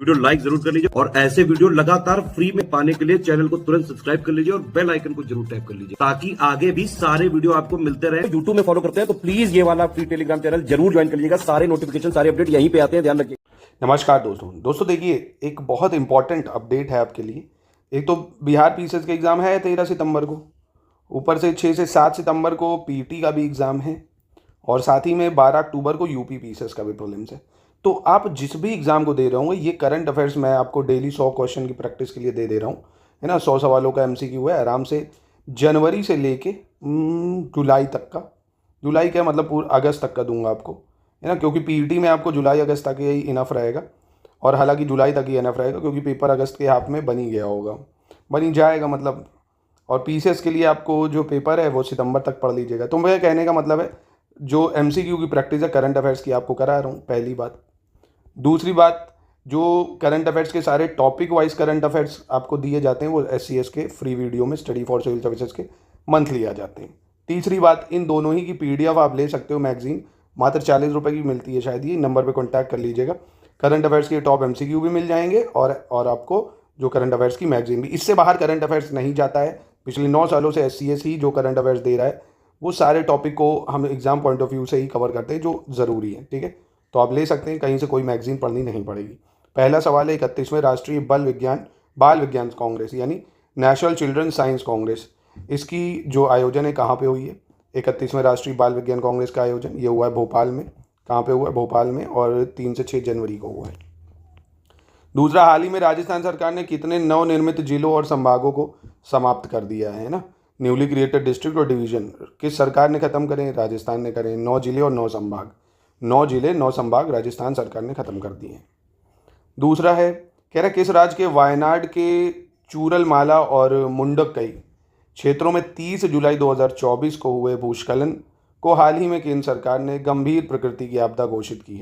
Video like जरूर कर लीजिए और ऐसे वीडियो लगातार फ्री में पाने के लिए चैनल को तुरंत सब्सक्राइब कर लीजिए और बेल आइकन को जरूर टैप कर लीजिए ताकि आगे भी सारे वीडियो आपको मिलते रहे। यूट्यूब में फॉलो करते हैं तो प्लीज ये वाला फ्री टेलीग्राम चैनल जरूर ज्वाइन कर लीजिएगा। सारे नोटिफिकेशन सारे अपडेट यहीं पे आते हैं, ध्यान रखिए। नमस्कार दोस्तों देखिए एक बहुत इंपॉर्टेंट अपडेट है आपके लिए। एक तो बिहार पीसीएस का एग्ज़ाम है 13 सितंबर को, ऊपर से 6 से 7 सितंबर को पीटी का भी एग्ज़ाम है और साथ ही में 12 अक्टूबर को यूपी पीसीएस का भी प्रीलिम्स है। तो आप जिस भी एग्ज़ाम को दे रहे होंगे ये करंट अफेयर्स मैं आपको डेली 100 क्वेश्चन की प्रैक्टिस के लिए दे रहा हूँ, है ना। 100 सवालों का एमसीक्यू है, आराम से जनवरी से लेके जुलाई तक का, जुलाई क्या मतलब पूरा अगस्त तक का दूंगा आपको, है ना, क्योंकि पीटी में आपको जुलाई अगस्त तक ही इनफ रहेगा और हालांकि जुलाई तक ही इनफ रहेगा क्योंकि पेपर अगस्त के हाथ में बन ही गया होगा, बन ही जाएगा मतलब। और पीसीएस के लिए आपको जो पेपर है वो सितंबर तक पढ़ लीजिएगा। तो मेरे कहने का मतलब है जो एमसीक्यू की प्रैक्टिस है करंट अफेयर्स की आपको करा रहा हूँ, पहली बात। दूसरी बात, जो करंट अफेयर्स के सारे टॉपिक वाइज करंट अफेयर्स आपको दिए जाते हैं वो एससीएस के फ्री वीडियो में स्टडी फॉर सिविल सर्विसेज के मंथली आ जाते हैं। तीसरी बात, इन दोनों ही की पीडीएफ आप ले सकते हो, मैगजीन मात्र 40 रुपये की मिलती है शायद, ये नंबर पे कांटेक्ट कर लीजिएगा। करंट अफेयर्स के टॉप एमसीक्यू भी मिल जाएंगे और आपको जो करंट अफेयर्स की मैगजीन भी। इससे बाहर करंट अफेयर्स नहीं जाता है। पिछले 9 सालों से एससीएस ही जो करंट अफेयर्स दे रहा है वो सारे टॉपिक को हम एग्जाम पॉइंट ऑफ व्यू से ही कवर करते हैं जो ज़रूरी है, ठीक है। तो आप ले सकते हैं, कहीं से कोई मैगजीन पढ़नी नहीं पड़ेगी। पहला सवाल है 31वें राष्ट्रीय बाल विज्ञान कांग्रेस यानी नेशनल चिल्ड्रन साइंस कांग्रेस, इसकी जो आयोजन है कहाँ पे हुई है। 31वें राष्ट्रीय बाल विज्ञान कांग्रेस का आयोजन ये हुआ है भोपाल में। कहाँ पे हुआ है? भोपाल में, और 3 से 6 जनवरी को हुआ है। दूसरा, हाल ही में राजस्थान सरकार ने कितने नवनिर्मित जिलों और संभागों को समाप्त कर दिया है ना, न्यूली क्रिएटेड डिस्ट्रिक्ट और डिवीजन किस सरकार ने खत्म करे? राजस्थान ने करे। 9 जिले और 9 संभाग, 9 जिले 9 संभाग राजस्थान सरकार ने खत्म कर दिए हैं। दूसरा है, कह रहा किस राज्य के वायनाड के चूरलमाला और मुंडकई क्षेत्रों में 30 जुलाई 2024 को हुए भूस्खलन को हाल ही में केंद्र सरकार ने गंभीर प्रकृति की आपदा घोषित की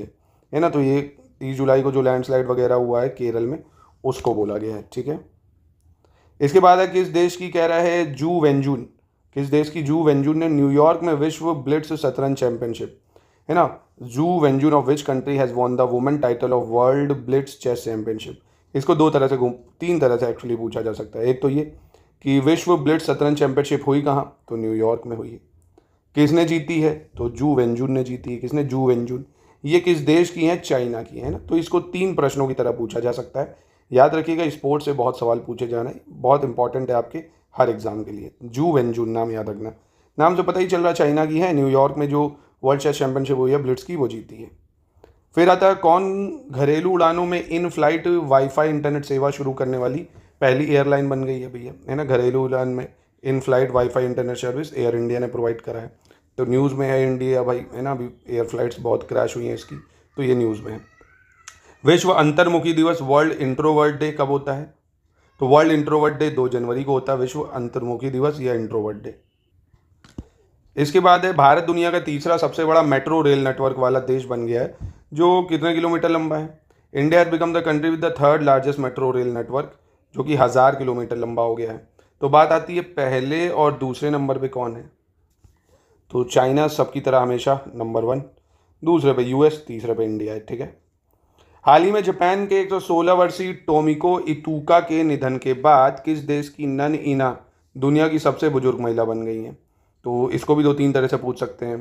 है ना। तो ये 30 जुलाई को जो लैंडस्लाइड वगैरह हुआ है केरल में उसको बोला गया है, ठीक है। इसके बाद है किस देश की, कह रहा है जू वेंजून, किस देश की जू वेंजून ने न्यूयॉर्क में विश्व ब्लिट्स शतरंज चैंपियनशिप, है ना, Ju Wenjun of which country has won the women title of world blitz chess championship. इसको तीन तरह से एक्चुअली पूछा जा सकता है। एक तो ये कि विश्व ब्लिट्स शतरंज चैंपियनशिप हुई कहाँ, तो न्यूयॉर्क में हुई है। किसने जीती है, तो जू वेंजून ने जीती है। किसने? जू वेंजून। ये किस देश की है? चाइना की है ना। तो इसको 3 प्रश्नों की तरह पूछा जा सकता है। याद रखिएगा, स्पोर्ट्स से बहुत सवाल पूछे जाना है, बहुत इंपॉर्टेंट है आपके हर एग्जाम के लिए। जू वेंजून नाम याद रखना, नाम से पता ही चल रहा चाइना की है। न्यूयॉर्क में जो वर्ल्ड चेस चैंपियनशिप हुई है ब्लिट्स की, वो जीती है। फिर आता है कौन घरेलू उड़ानों में इन फ्लाइट वाईफाई इंटरनेट सेवा शुरू करने वाली पहली एयरलाइन बन गई है भैया, है ना। घरेलू उड़ान में in flight wifi internet service air India ने प्रोवाइड करा है। तो न्यूज़ में है इंडिया भाई, है ना। अभी एयर फ्लाइट्स बहुत क्रैश हुई हैं इसकी, तो ये न्यूज़ में है। विश्व अंतर्मुखी दिवस वर्ल्ड इंट्रोवर्ट डे कब होता है? तो वर्ल्ड इंट्रोवर्ट डे 2 जनवरी को होता है, विश्व अंतर्मुखी दिवस या इंट्रोवर्ट डे। इसके बाद है भारत दुनिया का तीसरा सबसे बड़ा मेट्रो रेल नेटवर्क वाला देश बन गया है, जो कितने किलोमीटर लंबा है? India has become the country with the 3rd largest metro rail network, जो कि 1000 किलोमीटर लंबा हो गया है। तो बात आती है पहले और दूसरे नंबर पे कौन है? तो चाइना सबकी तरह हमेशा नंबर 1, दूसरे पे यूएस, तीसरे पे इंडिया है, ठीक है। हाल ही में जापान के 116 वर्षीय टोमिको इतुका के निधन के बाद किस देश की नन इना दुनिया की सबसे बुजुर्ग महिला बन गई हैं? तो इसको भी 2-3 तरह से पूछ सकते हैं।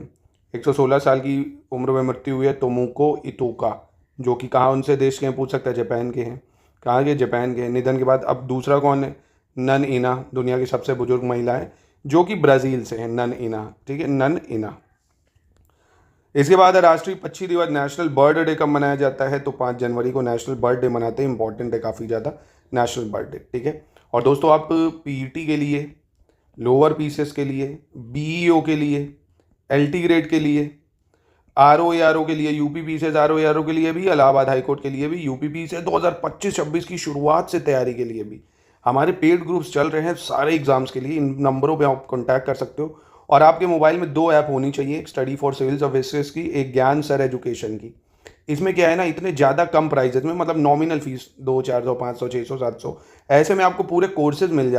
116 साल की उम्र में मृत्यु हुई है टोमिको इतुका, जो कि कहाँ उनसे देश के हैं? पूछ सकते हैं, जापान के हैं। कहाँ के? जापान के हैं। निधन के बाद अब दूसरा कौन है? नन इना, दुनिया की सबसे बुजुर्ग महिला है, जो कि ब्राज़ील से है, नन इना, ठीक है, नन इना। इसके बाद राष्ट्रीय पक्षी दिवस, नेशनल बर्ड डे कब मनाया जाता है? तो 5 जनवरी को नेशनल बर्ड डे मनाते हैं। इंपॉर्टेंट है काफ़ी ज़्यादा नेशनल बर्ड डे, ठीक है। और दोस्तों आप पीईटी के लिए, लोअर पीसीएस के लिए, बीईओ के लिए, एलटी ग्रेड के लिए, आरओ के लिए, यूपी पीसीएस आरओ के लिए भी, इलाहाबाद हाईकोर्ट के लिए भी, यूपी पीसीएस 2025-26 की शुरुआत से तैयारी के लिए भी हमारे पेड ग्रुप्स चल रहे हैं सारे एग्जाम्स के लिए। इन नंबरों पे आप कॉन्टैक्ट कर सकते हो। और आपके मोबाइल में 2 ऐप होनी चाहिए, एक स्टडी फॉर सिविल सर्विसेज की, एक ज्ञान सर एजुकेशन की। इसमें क्या है ना, इतने ज़्यादा कम प्राइजेज में, मतलब नॉमिनल फीस 200, 400, 500, 600, 700, ऐसे में आपको पूरे कोर्सेज मिल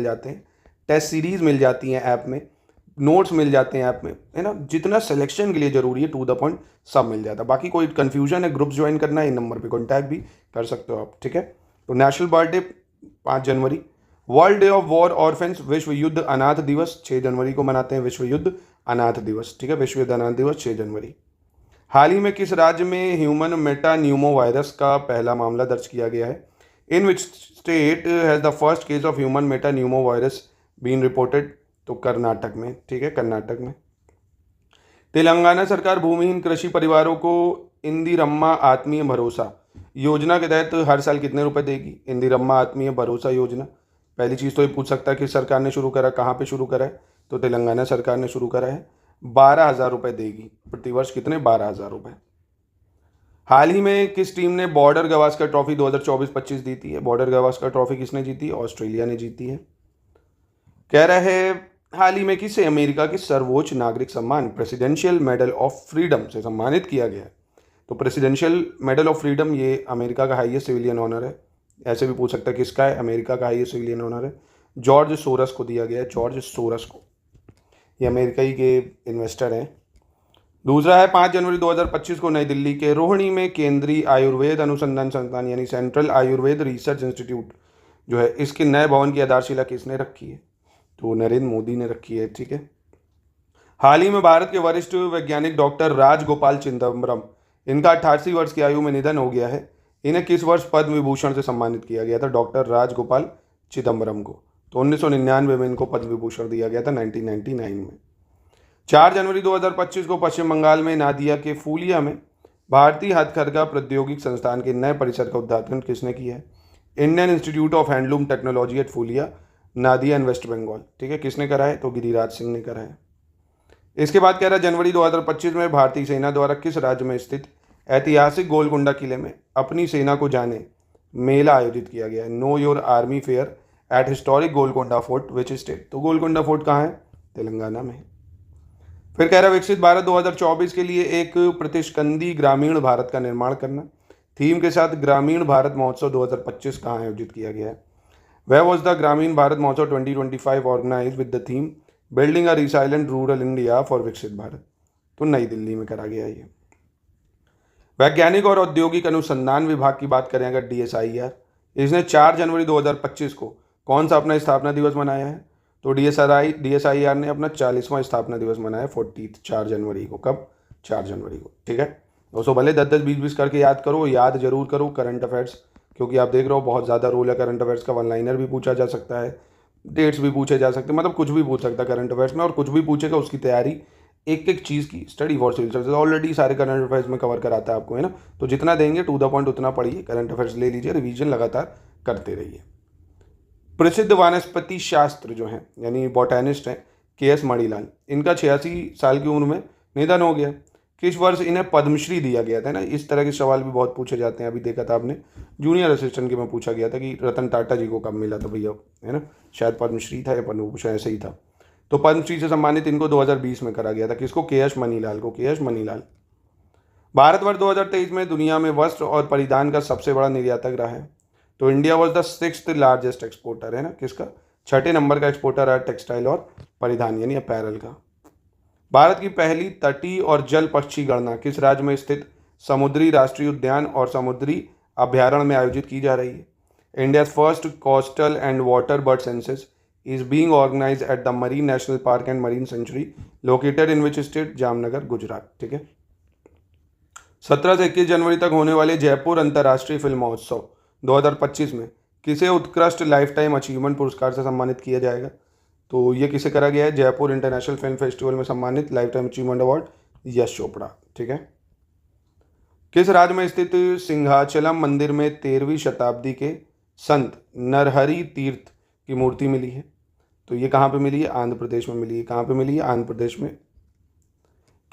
जाते हैं, टेस्ट सीरीज़ मिल जाती हैं ऐप में, नोट्स मिल जाते हैं ऐप में, है ना, जितना सिलेक्शन के लिए ज़रूरी है, टू द पॉइंट सब मिल जाता है। बाकी कोई कन्फ्यूजन है, ग्रुप्स ज्वाइन करना है, इन नंबर पे कॉन्टैक्ट भी कर सकते हो आप, ठीक है। तो national birthday 5 January, world day of war orphans, विश्व युद्ध अनाथ दिवस 6 जनवरी को मनाते हैं, विश्व युद्ध अनाथ दिवस, ठीक है, विश्व युद्ध अनाथ दिवस 6 जनवरी। हाल ही में किस राज्य में ह्यूमन मेटान्यूमो वायरस का पहला मामला दर्ज किया गया है? In which state has the first case of human metapneumovirus been reported? तो कर्नाटक में, ठीक है, कर्नाटक में। तेलंगाना सरकार भूमिहीन कृषि परिवारों को इंदिरम्मा आत्मीय भरोसा योजना के तहत हर साल कितने रुपए देगी? इंदिरम्मा आत्मीय भरोसा योजना, पहली चीज़ तो ये पूछ सकता है कि सरकार ने शुरू करा, कहाँ पे शुरू करा है? तो तेलंगाना सरकार ने शुरू करा है। 12,000 रुपये देगी प्रतिवर्ष, कितने? 12,000 रुपये। हाल ही में किस टीम ने बॉर्डर गावस्कर ट्रॉफी 2024-25 जीती है? बॉर्डर गावस्कर ट्रॉफी किसने जीती है? ऑस्ट्रेलिया ने जीती है। कह रहा है हाल ही में किसे अमेरिका के सर्वोच्च नागरिक सम्मान प्रेसिडेंशियल मेडल ऑफ फ्रीडम से सम्मानित किया गया है? तो प्रेसिडेंशियल मेडल ऑफ फ्रीडम ये अमेरिका का हाईएस्ट सिविलियन ऑनर है। ऐसे भी पूछ सकता है किसका है? अमेरिका का हाईएस्ट सिविलियन ऑनर है, जॉर्ज सोरस को दिया गया है, जॉर्ज सोरस को। ये अमेरिका ही के इन्वेस्टर हैं। दूसरा है 5 जनवरी 2025 को नई दिल्ली के रोहिणी में केंद्रीय आयुर्वेद अनुसंधान संस्थान यानी सेंट्रल आयुर्वेद रिसर्च इंस्टीट्यूट जो है, इसके नए भवन की आधारशिला किसने रखी है? तो नरेंद्र मोदी ने रखी है, ठीक है। हाल ही में भारत के वरिष्ठ वैज्ञानिक डॉक्टर राजगोपाल चिदम्बरम, इनका 88 वर्ष की आयु में निधन हो गया है। इन्हें किस वर्ष पद्म विभूषण से सम्मानित किया गया था? डॉक्टर राजगोपाल चिदम्बरम को। तो 1999 में इनको पद्म विभूषण दिया गया था, 1999 में। 4 जनवरी 2025 को पश्चिम बंगाल में नादिया के फूलिया में भारतीय हथकरघा प्रौद्योगिक संस्थान के नए परिसर का उद्घाटन किसने किया है? Indian Institute of Handloom Technology at Phulia, Nadia in West Bengal, ठीक है। किसने करा है? तो गिरिराज सिंह ने करा है। इसके बाद कह रहा है जनवरी 2025 में भारतीय सेना द्वारा किस राज्य में स्थित ऐतिहासिक गोलकुंडा किले में अपनी सेना को जाने मेला आयोजित किया गया है? Know your army fair eight historic Golconda fort which state? तो गोलकुंडा फोर्ट कहाँ है? तेलंगाना में। फिर कह रहा है विकसित भारत 2024 के लिए एक प्रतिस्कंदी ग्रामीण भारत का निर्माण करना थीम के साथ ग्रामीण भारत महोत्सव 2025 कहाँ आयोजित किया गया है? वह वॉज द ग्रामीण Bharat Mahotsav 2025 organise with the theme building a resilient rural India for Viksit Bharat. तो नई दिल्ली में करा गया ये। वैज्ञानिक और औद्योगिक अनुसंधान विभाग की बात करें अगर, DSIR, इसने 4 जनवरी 2025 को कौन सा अपना स्थापना दिवस मनाया है? तो DSIR ने अपना 40वां स्थापना दिवस मनाया 4 जनवरी को। कब? 4 जनवरी को, ठीक है दोस्तों। भले 10-10, 20-20 करके याद करो, याद जरूर करो करंट अफेयर्स, क्योंकि आप देख रहे हो बहुत ज़्यादा रोल है करंट अफेयर्स का। वन लाइनर भी पूछा जा सकता है, डेट्स भी पूछे जा सकते हैं, मतलब कुछ भी पूछ सकता है करंट अफेयर्स में, और कुछ भी पूछेगा उसकी तैयारी एक एक चीज़ की study for civil services already सारे करंट अफेयर्स में कवर कराता है आपको, है ना। तो जितना देंगे टू द पॉइंट उतना पढ़िए, करंट अफेयर्स ले लीजिए, रिवीजन लगातार करते रहिए। प्रसिद्ध वनस्पति शास्त्र जो हैं यानी बॉटैनिस्ट हैं KS मणिलाल, इनका 86 साल की उम्र में निधन हो गया। किस वर्ष इन्हें पद्मश्री दिया गया था? ना इस तरह के सवाल भी बहुत पूछे जाते हैं। अभी देखा था आपने जूनियर असिस्टेंट के में पूछा गया था कि रतन टाटा जी को कब मिला था भैया, है ना, शायद पद्मश्री था या पद्म भूषण ऐसे ही था। तो पद्मश्री से सम्मानित इनको 2020 में करा गया था। किसको? KS मणिलाल को, KS मणिलाल। भारतवर्ष 2023 में दुनिया में वस्त्र और परिधान का सबसे बड़ा निर्यातक रहा है। तो India was the 6th largest exporter, है ना, किसका? 6ठे नंबर का एक्सपोर्टर है टेक्सटाइल और परिधान यानी अपैरल का। भारत की पहली तटीय और जल पक्षी गणना किस राज्य में स्थित समुद्री राष्ट्रीय उद्यान और समुद्री अभ्यारण्य में आयोजित की जा रही है? India first coastal and water bird census is being organised at the marine national park and marine sanctuary located in which state? Jamnagar, Gujarat, ठीक है। 17 से 21 जनवरी तक होने वाले जयपुर अंतर्राष्ट्रीय फिल्म महोत्सव 2025 में किसे उत्कृष्ट लाइफ टाइम अचीवमेंट पुरस्कार से सम्मानित किया जाएगा? तो ये किसे करा गया है? जयपुर इंटरनेशनल फिल्म फेस्टिवल में सम्मानित life time achievement award Yash Chopra, ठीक है। किस राज्य में स्थित सिंहाचलम मंदिर में 13वीं शताब्दी के संत नरहरि तीर्थ की मूर्ति मिली है? तो ये कहाँ पे मिली है? आंध्र प्रदेश में मिली है। कहाँ पे मिली है? आंध्र प्रदेश में।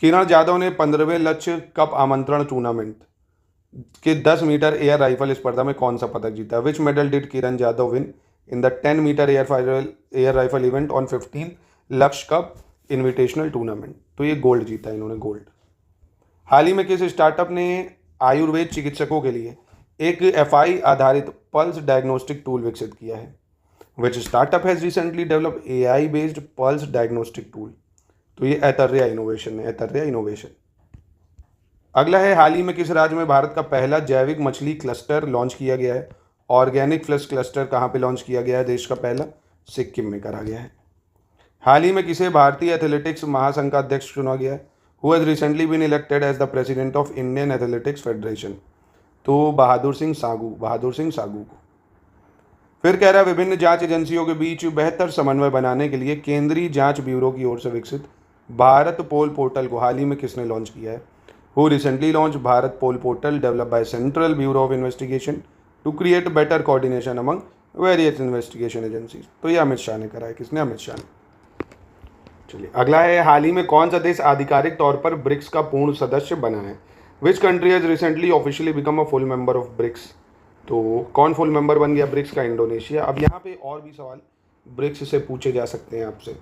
किरण जाधव ने 15वें लक्ष्य कप आमंत्रण टूर्नामेंट के 10 मीटर एयर राइफल स्पर्धा में कौन सा पदक जीता? Which medal did Kiran Jadhav win in the 10 metre air rifle event on 15 Lakshya cup invitational tournament? तो ये गोल्ड जीता इन्होंने, गोल्ड। हाल ही में किस स्टार्टअप ने आयुर्वेद चिकित्सकों के लिए एक FI आधारित पल्स डायग्नोस्टिक टूल विकसित किया है? Which startup has recently developed AI based pulse diagnostic tool? तो ये ऐतर्या इनोवेशन है, ऐतर्या इनोवेशन। अगला है, हाल ही में किस राज्य में भारत का पहला जैविक मछली क्लस्टर लॉन्च किया गया है? ऑर्गेनिक फिश क्लस्टर कहाँ पे लॉन्च किया गया है? देश का पहला सिक्किम में करा गया है। हाल ही में किसे भारतीय एथलेटिक्स महासंघ का अध्यक्ष चुना गया है? Who has recently been elected as the president of Indian Athletics Federation? तो बहादुर सिंह सागू, बहादुर सिंह सागू को। फिर कह रहा है, विभिन्न जांच एजेंसियों के बीच बेहतर समन्वय बनाने के लिए केंद्रीय जांच ब्यूरो की ओर से विकसित भारत पोल पोर्टल को हाल ही में किसने लॉन्च किया है? Who recently launch Bharatpol portal develop by Central Bureau of Investigation to create better coordination among various investigation agencies? तो ये अमित शाह ने करा है। किसने? अमित शाह ने। चलिए अगला है, हाल ही में कौन सा देश आधिकारिक तौर पर ब्रिक्स का पूर्ण सदस्य बना है? Which country has recently officially become a full member of BRICS? तो कौन फुल मेंबर बन गया ब्रिक्स का? इंडोनेशिया। अब यहाँ पे और भी सवाल ब्रिक्स से पूछे जा सकते हैं आपसे।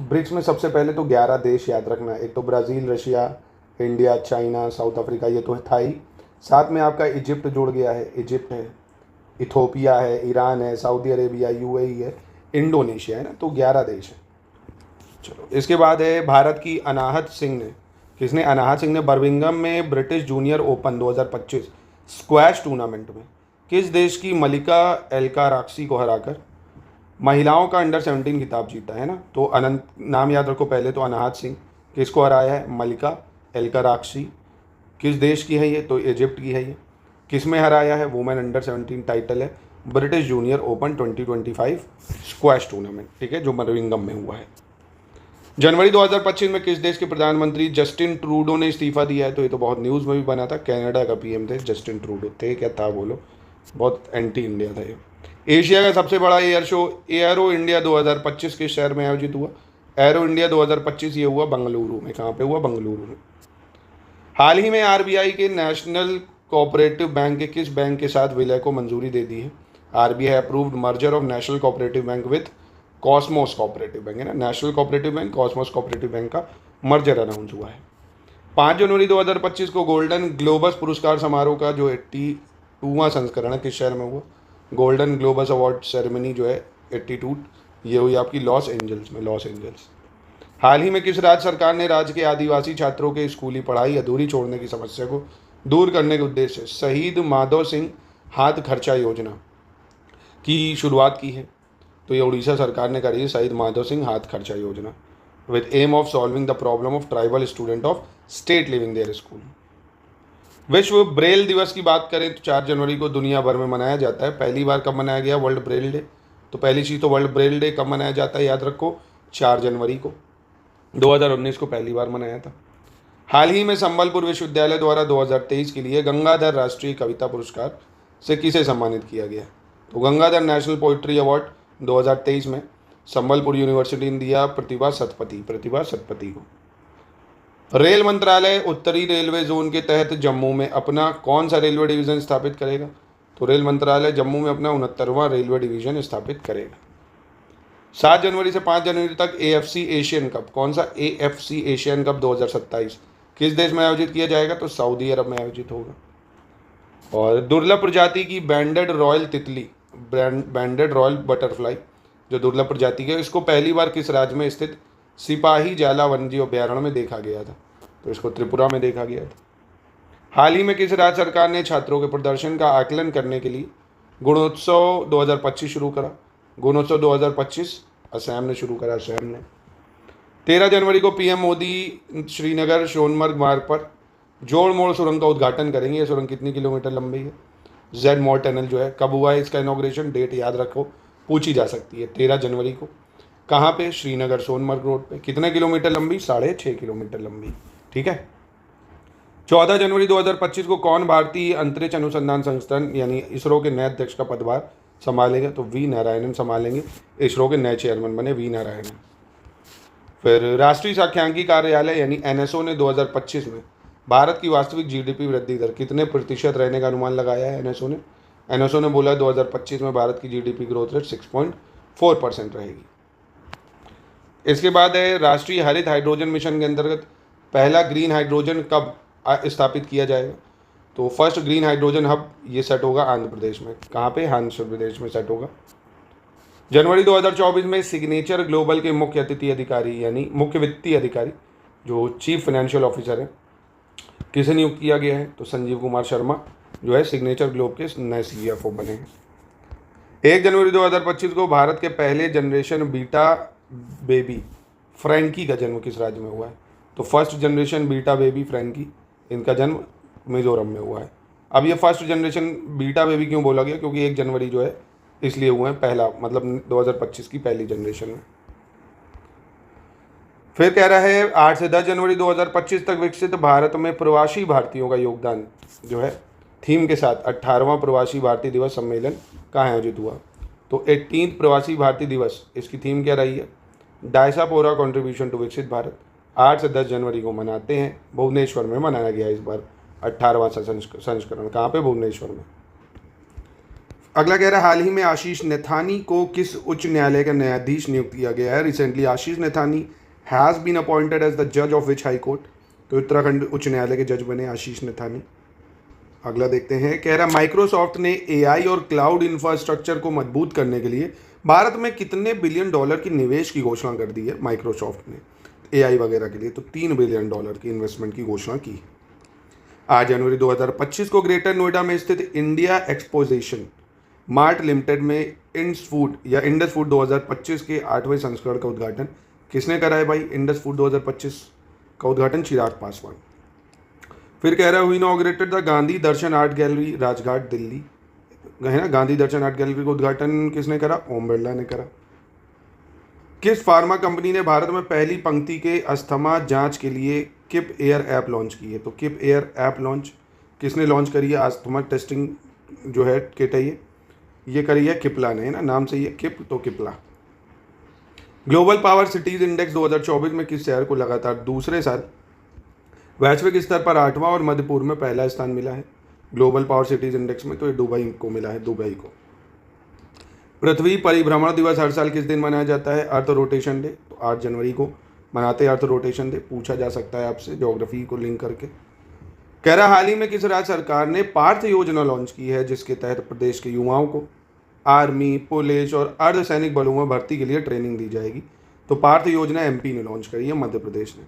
ब्रिक्स में सबसे पहले तो 11 देश याद रखना, एक तो Brazil, Russia, India, China, south Africa, ये तो था ही। साथ में आपका इजिप्ट जुड़ गया है, इजिप्ट है, इथोपिया है, ईरान है, सऊदी अरेबिया, यूएई है, इंडोनेशिया है ना, तो 11 देश है। चलो इसके बाद है, भारत की अनाहत सिंह ने, किसने? अनाहत सिंह ने बर्मिंघम में British junior open 2025 squash tournament में किस देश की मलिका एल्काराक्सी को हराकर महिलाओं का अंडर 17 खिताब जीता है ना? तो अनंत नाम याद रखो पहले तो, अनाहत सिंह। किसको हराया है? मलिका एल्काराक्सी। किस देश की है ये? तो इजिप्ट की है ये। किस में हराया है? वुमेन अंडर 17 टाइटल है British junior open 2025 squash tournament, ठीक है, जो बर्मिंघम में हुआ है। जनवरी 2025 में किस देश के प्रधानमंत्री जस्टिन ट्रूडो ने इस्तीफा दिया है? तो ये तो बहुत न्यूज़ में भी बना था, कनाडा का पीएम थे जस्टिन ट्रूडो। थे क्या था बोलो, बहुत एंटी इंडिया था ये। एशिया का सबसे बड़ा एयर शो एयरो इंडिया 2025 किस शहर में आयोजित हुआ? एरो इंडिया 2025 ये हुआ बेंगलुरु में। कहाँ पे हुआ? बेंगलुरु में। हाल ही में आरबीआई के नेशनल कोऑपरेटिव बैंक के किस बैंक के साथ विलय को मंजूरी दे दी है? RBI approved merger of national cooperative bank with Cosmos cooperative bank, है ना, national cooperative bank Cosmos cooperative bank का मर्जर अनाउंस हुआ है। 5 जनवरी 2025 को गोल्डन ग्लोबस पुरस्कार समारोह का जो 82वां संस्करण है किस शहर में हुआ? गोल्डन ग्लोबस अवार्ड सेरेमनी जो है 82 ये हुई आपकी लॉस एंजल्स में, लॉस एंजल्स। हाल ही में किस राज्य सरकार ने राज्य के आदिवासी छात्रों के स्कूली पढ़ाई अधूरी छोड़ने की समस्या को दूर करने के उद्देश्य से शहीद माधव सिंह हाथ खर्चा योजना की शुरुआत की है? तो ये उड़ीसा सरकार ने करी है, शहीद Madhav Singh Hath Kharcha Yojana, with aim of solving the problem of tribal student of state living their school. विश्व ब्रेल दिवस की बात करें तो 4 जनवरी को दुनिया भर में मनाया जाता है। पहली बार कब मनाया गया? World Braille day. तो पहली चीज़ तो वर्ल्ड ब्रेल डे कब मनाया जाता है याद रखो, 4 जनवरी को। 2019 को पहली बार मनाया था। हाल ही में संबलपुर विश्वविद्यालय द्वारा 2023 के लिए गंगाधर राष्ट्रीय कविता पुरस्कार से किसे सम्मानित किया गया? तो गंगाधर नेशनल पोइट्री अवार्ड 2023 में संबलपुर यूनिवर्सिटी ने दिया प्रतिभा सतपथी को। रेल मंत्रालय उत्तरी रेलवे जोन के तहत जम्मू में अपना कौन सा रेलवे डिवीज़न स्थापित करेगा? तो रेल मंत्रालय जम्मू में अपना 69वां रेलवे डिवीज़न स्थापित करेगा। 7 जनवरी से 5 जनवरी तक एएफसी एशियन कप, कौन सा? एएफसी एशियन कप 2027 किस देश में आयोजित किया जाएगा? तो सऊदी अरब में आयोजित होगा। और दुर्लभ प्रजाति की बैंडेड रॉयल तितली, बैंडेड रॉयल बटरफ्लाई जो दुर्लभ प्रजाति है, इसको पहली बार किस राज्य में स्थित सिपाही जाला वन्यजीव अभ्यारण्य में देखा गया था? तो इसको त्रिपुरा में देखा गया था। हाल ही में किस राज्य सरकार ने छात्रों के प्रदर्शन का आकलन करने के लिए गुणोत्सव 2025 शुरू करा? गुणोत्सव 2025 असम ने शुरू करा, असम ने। 13 जनवरी को पीएम मोदी श्रीनगर सोनमर्ग मार्ग पर जोड़ मोड़ सुरंग का उद्घाटन करेंगे। ये सुरंग कितनी किलोमीटर लंबी है? जेड मोर टनल जो है, कब हुआ है इसका इनॉग्रेशन? डेट याद रखो, पूछी जा सकती है, 13 जनवरी को। कहाँ पे? श्रीनगर सोनमर्ग रोड पे। कितने किलोमीटर लंबी? 6.5 किलोमीटर लंबी, ठीक है। 14 जनवरी 2025 को कौन भारतीय अंतरिक्ष अनुसंधान संस्थान यानी इसरो के नए अध्यक्ष का पदभार संभालेंगे? तो वी नारायणन संभालेंगे, इसरो के नए चेयरमैन बने वी नारायणन। फिर राष्ट्रीय सांख्यिकी कार्यालय यानी एनएसओ ने 2025 में भारत की वास्तविक जीडीपी वृद्धि दर कितने प्रतिशत रहने का अनुमान लगाया है? एनएसओ ने बोला 2025 में भारत की जीडीपी ग्रोथ रेट 6.4% रहेगी। इसके बाद है राष्ट्रीय हरित हाइड्रोजन मिशन के अंतर्गत पहला ग्रीन हाइड्रोजन कब स्थापित किया जाएगा? तो फर्स्ट ग्रीन हाइड्रोजन हब ये सेट होगा आंध्र प्रदेश में। कहाँ पे? आंध्र प्रदेश में सेट होगा। जनवरी 2024 में सिग्नेचर ग्लोबल के मुख्य अतिथि अधिकारी यानी मुख्य वित्तीय अधिकारी जो चीफ फाइनेंशियल ऑफिसर है किसे नियुक्त किया गया है? तो संजीव कुमार शर्मा जो है सिग्नेचर ग्लोब के नए CFO बने हैं। 1 जनवरी 2025 को भारत के पहले जनरेशन बीटा बेबी फ्रैंकी का जन्म किस राज्य में हुआ है? तो first generation beta baby Frankie, इनका जन्म मिजोरम में हुआ है। अब ये फर्स्ट जनरेशन बीटा बेबी क्यों बोला गया? क्योंकि 1 जनवरी जो है इसलिए हुआ है, पहला मतलब 2025 की पहली जनरेशन में। फिर कह रहा है 8 से 10 जनवरी 2025 तक विकसित भारत में प्रवासी भारतीयों का योगदान जो है थीम के साथ 18वां प्रवासी भारतीय दिवस सम्मेलन कहाँ आयोजित हुआ? तो 18th प्रवासी भारतीय दिवस, इसकी थीम क्या रही है? डायसापोरा कंट्रीब्यूशन टू विकसित भारत। 8 से 10 जनवरी को मनाते हैं, भुवनेश्वर में मनाया गया इस बार 18वां संस्करण। कहाँ पे? भुवनेश्वर में। अगला कह रहा है हाल ही में आशीष नेथानी को किस उच्च न्यायालय का न्यायाधीश नियुक्त किया गया है? Recently Ashish Nethani has been appointed as the जज ऑफ विच हाई कोर्ट? तो उत्तराखंड उच्च न्यायालय के जज बने आशीष नेथानी। अगला देखते हैं, कह रहा माइक्रोसॉफ्ट ने AI और क्लाउड इंफ्रास्ट्रक्चर को मजबूत करने के लिए भारत में कितने बिलियन डॉलर की निवेश की घोषणा कर दी है माइक्रोसॉफ्ट ने AI वगैरह के लिए? तो $3 बिलियन की इन्वेस्टमेंट की घोषणा की। 8 जनवरी 2025 को ग्रेटर नोएडा में स्थित इंडिया एक्सपोजिशन मार्ट लिमिटेड में इंडस फूड 2025 के 8वें संस्करण का उद्घाटन किसने करा है भाई? इंडस फूड 2025 का उद्घाटन चिराग पासवान। फिर कह रहा है inaugurated the Gandhi Darshan art gallery Rajghat Delhi, है ना। गांधी दर्शन आर्ट गैलरी का उद्घाटन किसने करा? ओम बिरला ने करा। किस फार्मा कंपनी ने भारत में पहली पंक्ति के अस्थमा जांच के लिए किप एयर ऐप लॉन्च की है? तो किप एयर ऐप लॉन्च किसने लॉन्च करी है? अस्थमा टेस्टिंग जो है किट है ये करी है किपला ने, है ना, नाम से ये किप तो किपला। ग्लोबल पावर सिटीज इंडेक्स 2024 में किस शहर को लगातार दूसरे साल वैश्विक स्तर पर 8वां और मध्य पूर्व में पहला स्थान मिला है? ग्लोबल पावर सिटीज इंडेक्स में तो ये दुबई को मिला है, दुबई को। पृथ्वी परिभ्रमण दिवस हर साल किस दिन मनाया जाता है? Earth rotation day. तो 8 जनवरी को मनाते हैं अर्थ रोटेशन डे। पूछा जा सकता है आपसे ज्योग्राफी को लिंक करके। कह रहा हाल ही में किस राज्य सरकार ने पार्थ योजना लॉन्च की है जिसके तहत प्रदेश के युवाओं को आर्मी, पुलिस और अर्धसैनिक बलों में भर्ती के लिए ट्रेनिंग दी जाएगी? तो पार्थ योजना MP ने लॉन्च करी है, मध्य प्रदेश ने।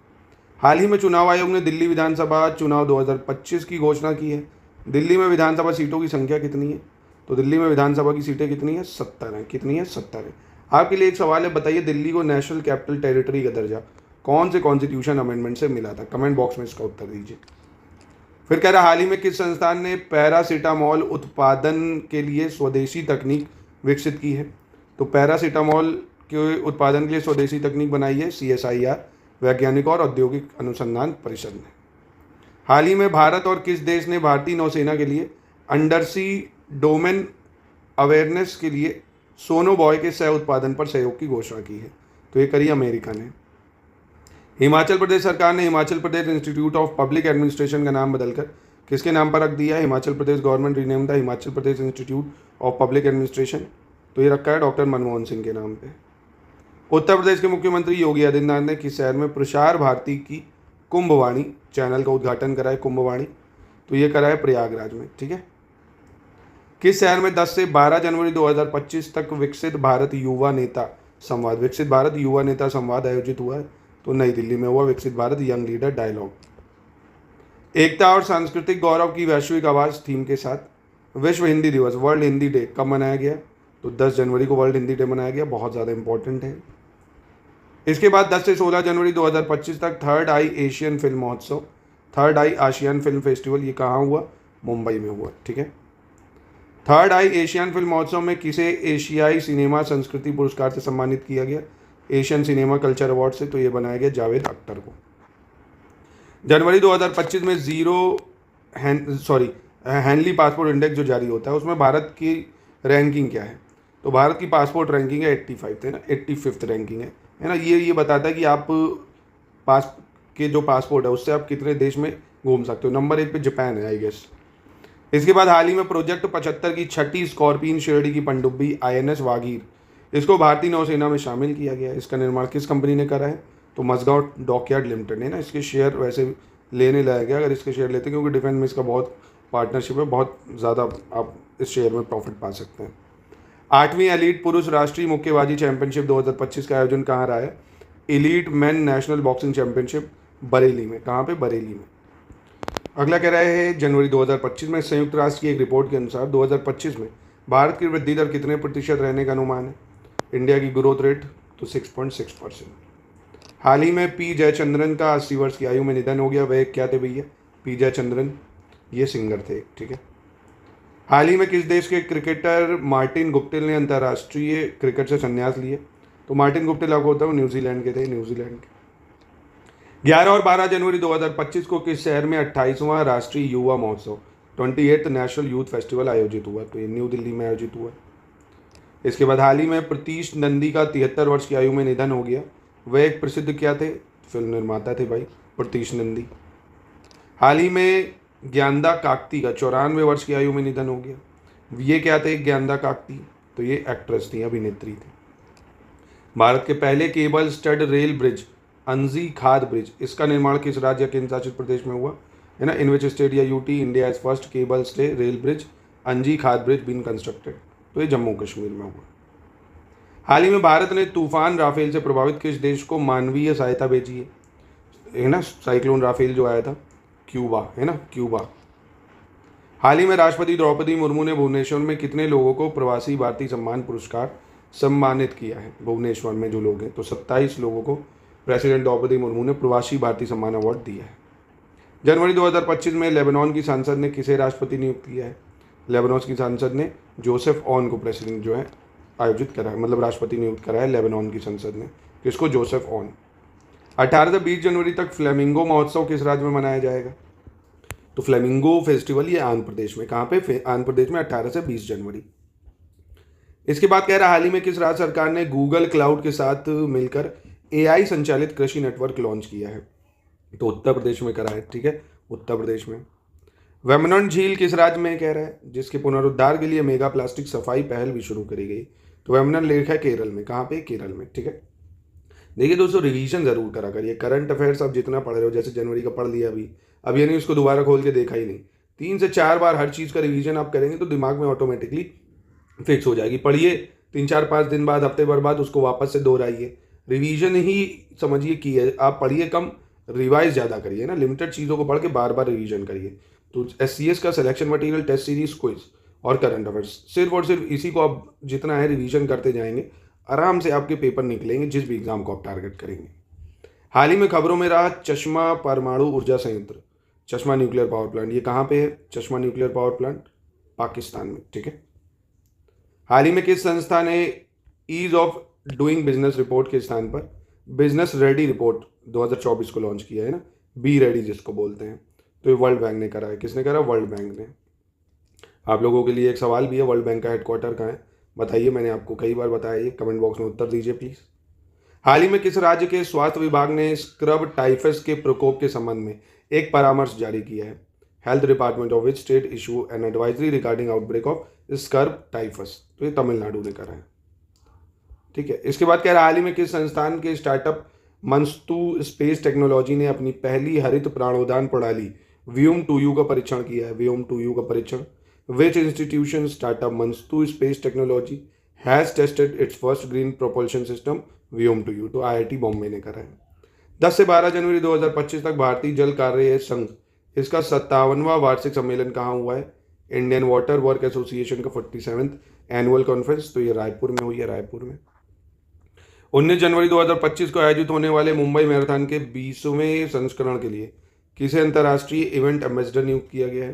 हाल ही में चुनाव आयोग ने दिल्ली विधानसभा चुनाव 2025 की घोषणा की है। दिल्ली में विधानसभा सीटों की संख्या कितनी है? तो दिल्ली में विधानसभा की सीटें कितनी है? 70 है। कितनी है? 70 है। आपके लिए एक सवाल है, बताइए दिल्ली को नेशनल कैपिटल टेरिटरी का दर्जा कौन से कॉन्स्टिट्यूशन अमेंडमेंट से मिला था? कमेंट बॉक्स में इसका उत्तर दीजिए। फिर कह रहा हाल ही में किस संस्थान ने पैरासीटामोल उत्पादन के लिए स्वदेशी तकनीक विकसित की है? तो पैरासीटामोल के उत्पादन के लिए स्वदेशी तकनीक बनाई है CSIR वैज्ञानिक और औद्योगिक अनुसंधान परिषद ने। हाल ही में भारत और किस देश ने भारतीय नौसेना के लिए अंडरसी डोमेन अवेयरनेस के लिए सोनोबॉय के सह उत्पादन पर सहयोग की घोषणा की है? तो ये करी अमेरिका ने। हिमाचल प्रदेश सरकार ने Himachal Pradesh institute of public administration का नाम बदलकर किसके नाम पर रख दिया है? Himachal Pradesh government rename the Himachal Pradesh institute of public administration. तो ये रखा है डॉक्टर मनमोहन सिंह के नाम पे। उत्तर प्रदेश के मुख्यमंत्री योगी आदित्यनाथ ने किस शहर में प्रसार भारती की कुंभवाणी चैनल का उद्घाटन करा है? कुंभवाणी तो ये करा है प्रयागराज में, ठीक है। किस शहर में 10 से 12 जनवरी 2025 तक विकसित भारत युवा नेता संवाद आयोजित हुआ है? तो नई दिल्ली में हुआ विकसित भारत यंग लीडर डायलॉग। एकता और सांस्कृतिक गौरव की वैश्विक आवाज थीम के साथ विश्व हिंदी दिवस वर्ल्ड हिंदी डे कब मनाया गया? तो 10 जनवरी को वर्ल्ड हिंदी डे मनाया गया, बहुत ज़्यादा इंपॉर्टेंट है। इसके बाद 10 से 16 जनवरी 2025 तक थर्ड आई एशियन फिल्म महोत्सव, थर्ड आई आशियान फिल्म फेस्टिवल, ये कहाँ हुआ? मुंबई में हुआ, ठीक है। थर्ड आई एशियन फिल्म महोत्सव में किसे एशियाई सिनेमा संस्कृति पुरस्कार से सम्मानित किया गया? एशियन सिनेमा कल्चर अवार्ड से। तो ये बनाया गया जावेद अख्तर को। जनवरी 2025 में हैंडली पासपोर्ट इंडेक्स जो जारी होता है उसमें भारत की रैंकिंग क्या है? तो भारत की पासपोर्ट रैंकिंग है 85 है ना, 85th रैंकिंग है ना। ये बताता है कि आप जो पासपोर्ट है उससे आप कितने देश में घूम सकते हो। नंबर 1 पे जापान है आई गेस। इसके बाद हाल ही में प्रोजेक्ट 75 की 6ठी स्कॉर्पियन श्रेणी की पनडुब्बी INS वागीर, इसको भारतीय नौसेना में शामिल किया गया है। इसका निर्माण किस कंपनी ने करा है? तो मजगांव डॉकयार्ड लिमिटेड ने ना। इसके शेयर वैसे लेने लायक है अगर इसके शेयर लेते हैं, क्योंकि डिफेंस में इसका बहुत पार्टनरशिप है, बहुत ज़्यादा आप इस शेयर में प्रॉफिट पा सकते हैं। 8वीं एलीट पुरुष राष्ट्रीय मुक्केबाजी चैंपियनशिप 2025 का आयोजन कहाँ रहा है? Elite main national boxing championship Bareilly में। कहाँ पे? बरेली में। अगला कह रहा है जनवरी 2025 में संयुक्त राष्ट्र की एक रिपोर्ट के अनुसार 2025 में भारत की वृद्धि दर कितने प्रतिशत रहने का अनुमान है? इंडिया की ग्रोथ रेट तो 6.6%। हाल ही में पी जयचंद्रन का 80 वर्ष की आयु में निधन हो गया। वह क्या थे भैया? पी जयचंद्रन, ये सिंगर थे, ठीक है। हाल ही में किस देश के क्रिकेटर मार्टिन गुप्टिल ने अंतर्राष्ट्रीय क्रिकेट से संन्यास लिए? तो मार्टिन गुप्टिल आपको होता है न्यूजीलैंड के थे, न्यूजीलैंड के। 11 और 12 जनवरी 2025 को किस शहर में 28वां राष्ट्रीय युवा महोत्सव 28th नेशनल यूथ फेस्टिवल आयोजित हुआ? तो ये न्यू दिल्ली में आयोजित हुआ। इसके बाद हाल ही में प्रतीश नंदी का 73 वर्ष की आयु में निधन हो गया। वह एक प्रसिद्ध क्या थे? फिल्म निर्माता थे भाई, प्रतीश नंदी। हाल ही में ज्ञानदा काकती का 94 वर्ष की आयु में निधन हो गया। ये क्या थे ज्ञानदा काकती? तो ये एक्ट्रेस थी, अभिनेत्री थी। भारत के पहले केबल स्टड रेल ब्रिज अंजी खाद ब्रिज, इसका निर्माण किस राज्य केंद्र शासित प्रदेश में हुआ? है ना, इन विच स्टेट या UT India is first cable stay rail bridge अंजी खाद ब्रिज बीन कंस्ट्रक्टेड? तो ये जम्मू कश्मीर में हुआ। हाल ही में भारत ने तूफान राफेल से प्रभावित किस देश को मानवीय सहायता भेजी है ना? साइक्लोन राफेल जो आया था, क्यूबा, है ना, क्यूबा। हाल ही में राष्ट्रपति द्रौपदी मुर्मू ने भुवनेश्वर में कितने लोगों को प्रवासी भारतीय सम्मान पुरस्कार सम्मानित किया है? भुवनेश्वर में जो लोग हैं, तो 27 लोगों को प्रेसिडेंट द्रौपदी मुर्मू ने प्रवासी भारतीय सम्मान अवार्ड दिया है। जनवरी 2025 में लेबनान की संसद ने किसे राष्ट्रपति नियुक्त किया है? लेबनान की संसद ने जोसेफ ऑन को प्रेसिडेंट जो है आयोजित करा है, मतलब राष्ट्रपति नियुक्त करा है लेबनान की संसद ने। किसको? Joseph on. 18 से 20 जनवरी तक फ्लेमिंगो महोत्सव किस राज्य में मनाया जाएगा? तो फ्लेमिंगो फेस्टिवल ये आंध्र प्रदेश में। कहाँ पे? आंध्र प्रदेश में 18 से 20 जनवरी। इसके बाद कह रहा हाल ही में किस राज्य सरकार ने गूगल क्लाउड के साथ मिलकर AI संचालित कृषि नेटवर्क लॉन्च किया है? तो उत्तर प्रदेश में करा है, ठीक है, उत्तर प्रदेश में। वेमनन झील किस राज्य में कह रहा है? जिसके पुनरुद्धार के लिए मेगा प्लास्टिक सफाई पहल भी शुरू करी गई। तो वेमनन लेक है केरल में। कहाँ पे? केरल में, ठीक है। देखिए दोस्तों, रिवीजन जरूर करा करिए। करंट अफेयर्स आप जितना पढ़ रहे हो, जैसे जनवरी का पढ़ लिया अब ये नहीं उसको दोबारा खोल के देखा ही नहीं। 3 से 4 बार हर चीज़ का रिवीजन आप करेंगे तो दिमाग में ऑटोमेटिकली फिक्स हो जाएगी। पढ़िए, 3-4-5 दिन बाद, हफ्ते भर बाद उसको वापस से दोहराइए। रिवीजन ही समझिए की है। आप पढ़िए कम, रिवाइज ज़्यादा करिए ना। लिमिटेड चीज़ों को पढ़ के बार बार रिवीजन करिए। तो SCS का selection material, test series, quiz और करंट अफेयर्स, सिर्फ और सिर्फ इसी को आप जितना है रिवीजन करते जाएंगे, आराम से आपके पेपर निकलेंगे जिस भी एग्जाम को आप टारगेट करेंगे। हाल ही में खबरों में रहा चश्मा परमाणु ऊर्जा संयंत्र, चश्मा न्यूक्लियर पावर प्लांट। ये कहाँ पे है? चश्मा न्यूक्लियर पावर प्लांट पाकिस्तान में, ठीक है। हाल ही में किस संस्था ने ease of doing business report के स्थान पर बिजनेस रेडी रिपोर्ट 2024 को लॉन्च किया है ना? बी रेडी जिसको बोलते हैं। तो ये वर्ल्ड बैंक ने करा है। किसने करा? वर्ल्ड बैंक ने। आप लोगों के लिए एक सवाल भी है, वर्ल्ड बैंक का हेडक्वार्टर कहाँ है? बताइए, मैंने आपको कई बार बताया, ये कमेंट बॉक्स में उत्तर दीजिए प्लीज। हाल ही में किस राज्य के स्वास्थ्य विभाग ने स्क्रब टाइफस के प्रकोप के संबंध में एक परामर्श जारी किया है? Health department of which state issue an advisory regarding outbreak of scrub typhus. तो ये तमिलनाडु ने करा है, ठीक है। इसके बाद कह रहा हाल ही में किस संस्थान के स्टार्टअप मंस्तु स्पेस टेक्नोलॉजी ने अपनी पहली हरित प्राणोदान प्रणाली व्योम 2U का परीक्षण किया है? व्योम 2U का परीक्षण। Which institution startup Manastu space technology has tested its first green propulsion system Vyom 2U? तो IIT बॉम्बे ने करा है। 10 से 12 जनवरी 2025 तक भारतीय जल कार्य संघ, इसका 57वां वार्षिक सम्मेलन कहाँ हुआ है? इंडियन वाटर वर्क एसोसिएशन का 47th एनुअल कॉन्फ्रेंस। तो ये रायपुर में हुई है, रायपुर में। 19 जनवरी 2025 को आयोजित होने वाले मुंबई मैराथन के 20वें संस्करण के लिए किसे अंतर्राष्ट्रीय इवेंट एम्बेसडर नियुक्त किया गया है?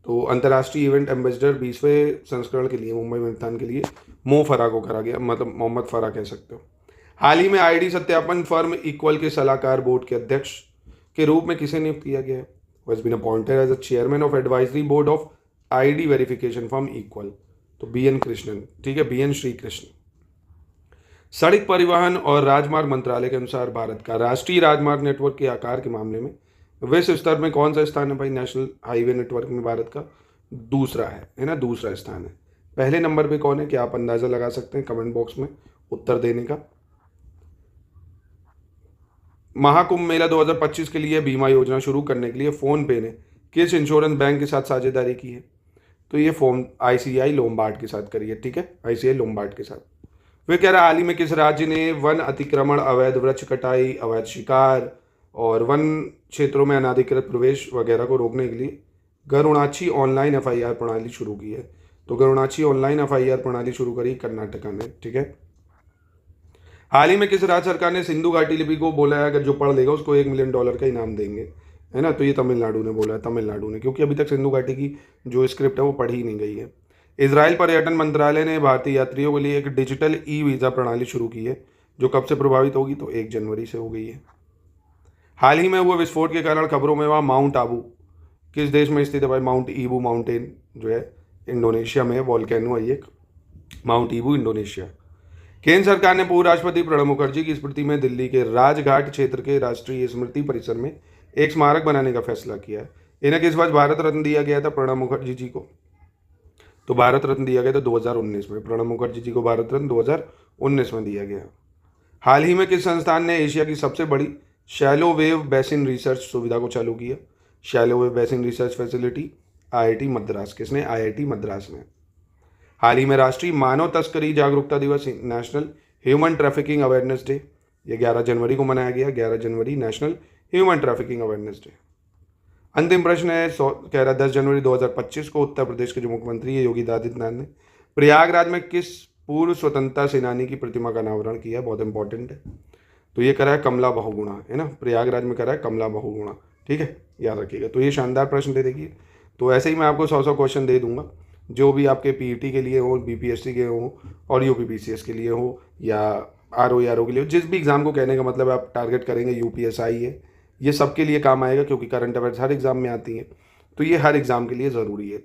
तो अंतर्राष्ट्रीय इवेंट एम्बेसडर 20वें संस्करण के लिए, मुंबई मैराथन के लिए मो फरा को करा गया, मतलब मोहम्मद फरा कह सकते हो। हाल ही में ID सत्यापन फर्म इक्वल के सलाहकार बोर्ड के अध्यक्ष के रूप में किसे नियुक्त किया गया है? was been appointed as a chairman of advisory board of ID verification firm equal. तो BN कृष्णन, ठीक है, BN श्री कृष्ण। सड़क परिवहन और राजमार्ग मंत्रालय के अनुसार भारत का राष्ट्रीय राजमार्ग नेटवर्क के आकार के मामले में विश्व स्तर में कौन सा स्थान है भाई? नेशनल हाईवे नेटवर्क में भारत का दूसरा है ना, दूसरा स्थान है। पहले नंबर पे कौन है? क्या आप अंदाजा लगा सकते हैं कमेंट बॉक्स में उत्तर देने का। महाकुंभ मेला 2025 के लिए बीमा योजना शुरू करने के लिए फोन पे ने किस इंश्योरेंस बैंक के साथ साझेदारी की है? तो ये फॉर्म ICI लोम्बार्ड के साथ करिए, ठीक है, ICI लोम्बार्ड के साथ। वे कह रहा है हाल ही में किस राज्य ने वन अतिक्रमण, अवैध वृक्ष कटाई, अवैध शिकार और वन क्षेत्रों में अनाधिकृत प्रवेश वगैरह को रोकने के लिए गरुणाची ऑनलाइन FIR प्रणाली शुरू की है। तो गरुणाची ऑनलाइन FIR प्रणाली शुरू करी कर्नाटका ने, ठीक है। हाल ही में किस राज्य सरकार ने सिंधु घाटी लिपि को बोला है अगर जो पढ़ लेगा उसको $1 मिलियन का इनाम देंगे, है ना। तो ये तमिलनाडु ने बोला है, तमिलनाडु ने, क्योंकि अभी तक सिंधु घाटी की जो स्क्रिप्ट है वो पढ़ी ही नहीं गई है। इजराइल पर्यटन मंत्रालय ने भारतीय यात्रियों के लिए एक डिजिटल वीज़ा प्रणाली शुरू की है, जो कब से प्रभावित होगी, तो 1 जनवरी से हो गई है। हाल ही में हुए विस्फोट के कारण खबरों में वहाँ माउंट आबू किस देश में स्थित है भाई? माउंट ईबू माउंटेन जो है इंडोनेशिया में, वॉल्केनो है एक, माउंट ईबू इंडोनेशिया। केंद्र सरकार ने पूर्व राष्ट्रपति प्रणब मुखर्जी की स्मृति में दिल्ली के राजघाट क्षेत्र के राष्ट्रीय स्मृति परिसर में एक स्मारक बनाने का फैसला किया है। इन्हें किस वर्ष भारत रत्न दिया गया था प्रणब मुखर्जी जी को? तो भारत रत्न दिया गया था 2019 में। प्रणब मुखर्जी जी को भारत रत्न 2019 में दिया गया। हाल ही में किस संस्थान ने एशिया की सबसे बड़ी शैलो वेव बेसिन रिसर्च सुविधा को चालू किया? Shallow wave basin research facility IIT Madras. किसने? IIT मद्रास ने। हाल ही में राष्ट्रीय मानव तस्करी जागरूकता दिवस, national human trafficking awareness day, ये 11 जनवरी को मनाया गया। 11 जनवरी national human trafficking awareness day. अंतिम प्रश्न है, कह रहा 10 जनवरी 2025 को उत्तर प्रदेश के जो मुख्यमंत्री है योगी आदित्यनाथ ने प्रयागराज में किस पूर्व स्वतंत्रता सेनानी की प्रतिमा का अनावरण किया? बहुत इंपॉर्टेंट है। तो ये करा है कमला बहुगुणा, है ना, प्रयागराज में करा है कमला बहुगुणा, ठीक है, याद रखिएगा। तो ये शानदार प्रश्न दे देगी। तो ऐसे ही मैं आपको 100 क्वेश्चन दे दूंगा जो भी आपके PET के लिए हो, BPSC के हो और UPPCS के लिए हो या RO के लिए हो, जिस भी एग्जाम को कहने का मतलब आप टारगेट करेंगे UPSI है, ये सबके लिए काम आएगा क्योंकि करंट अफेयर्स हर एग्जाम में आती हैं, तो ये हर एग्जाम के लिए ज़रूरी है।